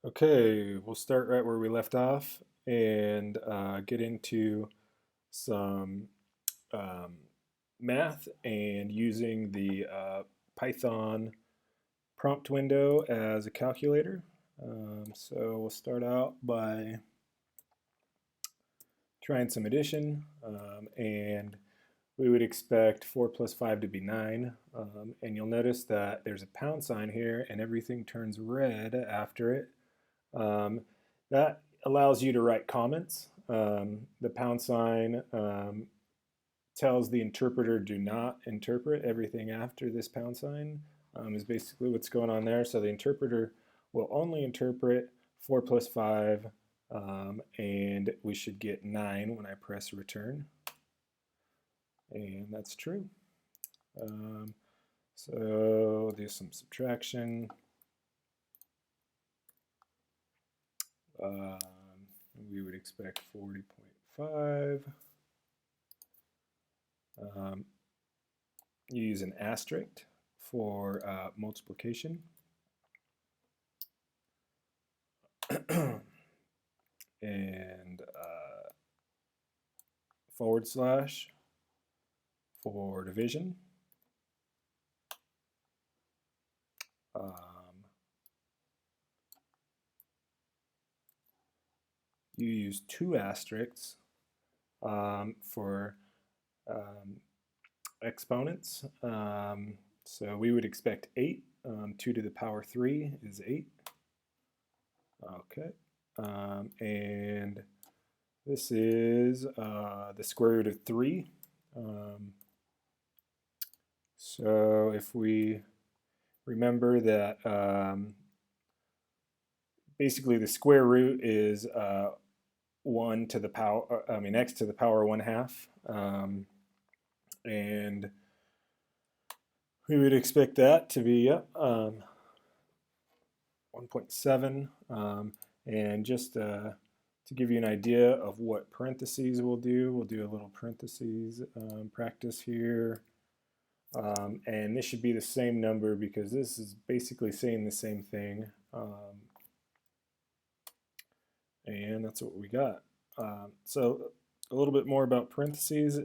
Okay, we'll start right where we left off and get into some um, math and using the Python prompt window as a calculator. So we'll start out by trying some addition, and we would expect 4 plus 5 to be 9. And you'll notice that there's a pound sign here and everything turns red after it. Um, that allows you to write comments. The pound sign tells the interpreter do not interpret everything after this pound sign, is basically what's going on there. So the interpreter will only interpret 4 plus 5, and we should get 9 when I press return. And that's true. Um, so do some subtraction. Um, we would expect 40.5. You use an asterisk for multiplication. And forward slash for division. You use two asterisks for exponents. So we would expect 8. 2 to the power 3 is 8. Okay. And this is the square root of 3. So if we remember that basically the square root is 1 to the power, x to the power 1/2. And we would expect that to be 1.7. And just to give you an idea of what parentheses we'll do a little parentheses practice here. And this should be the same number because this is basically saying the same thing. And that's what we got. So a little bit more about parentheses.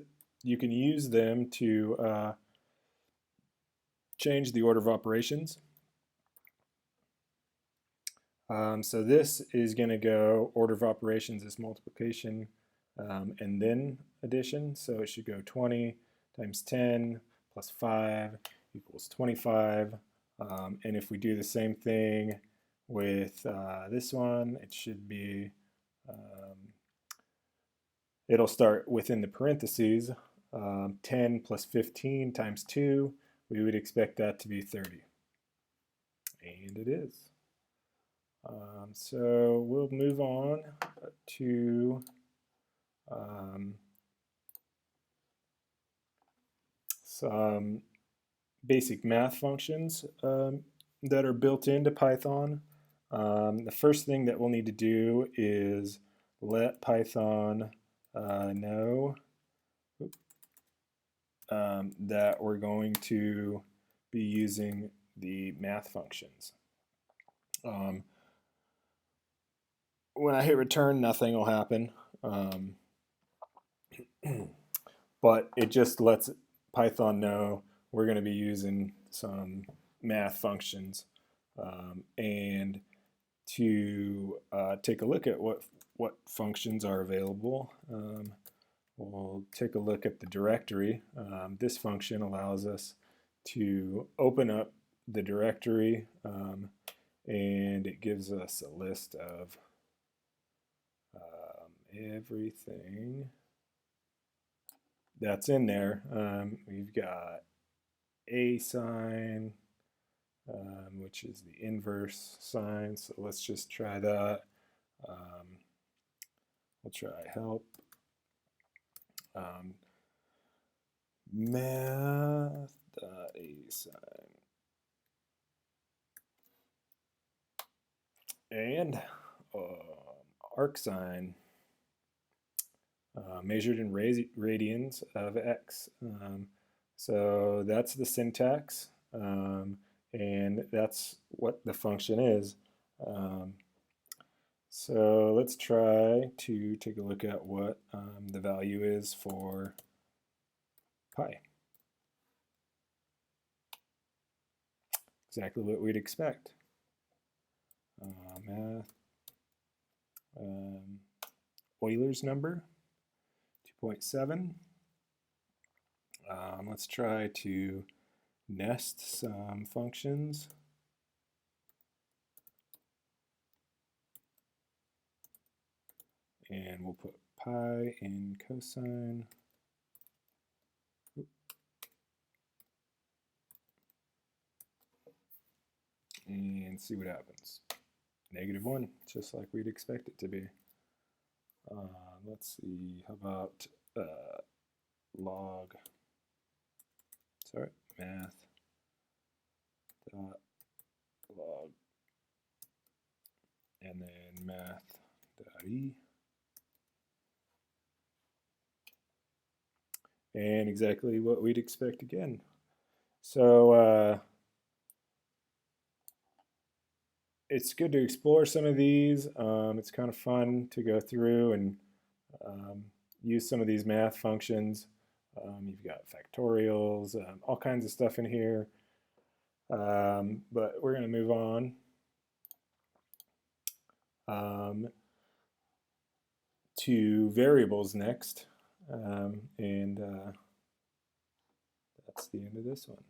You can use them to change the order of operations. So this is going to go order of operations is multiplication and then addition. So it should go 20 times 10 plus 5 equals 25. And if we do the same thing with this one, it should be, it'll start within the parentheses. 10 plus 15 times 2, we would expect that to be 30. And it is. So we'll move on to some basic math functions that are built into Python. The first thing that we'll need to do is let Python know that we're going to be using the math functions. When I hit return, nothing will happen. But it just lets Python know we're going to be using some math functions. And to take a look at what functions are available, we'll take a look at the directory. This function allows us to open up the directory, and it gives us a list of everything that's in there. We've got a sign, which is the inverse sign. So let's just try that. We'll try help. Math.aSign. And arcsine. Measured in radians of x. So that's the syntax, and that's what the function is. So let's try to take a look at what the value is for pi. Exactly what we'd expect. Math, Euler's number, 2.7. Let's try to nest some functions. And we'll put pi in cosine. And see what happens. -1, just like we'd expect it to be. Let's see, how about log, math dot log, and then math dot e. And exactly what we'd expect again. So it's good to explore some of these. It's kind of fun to go through and use some of these math functions. You've got factorials, all kinds of stuff in here. But we're going to move on to variables next. And that's the end of this one.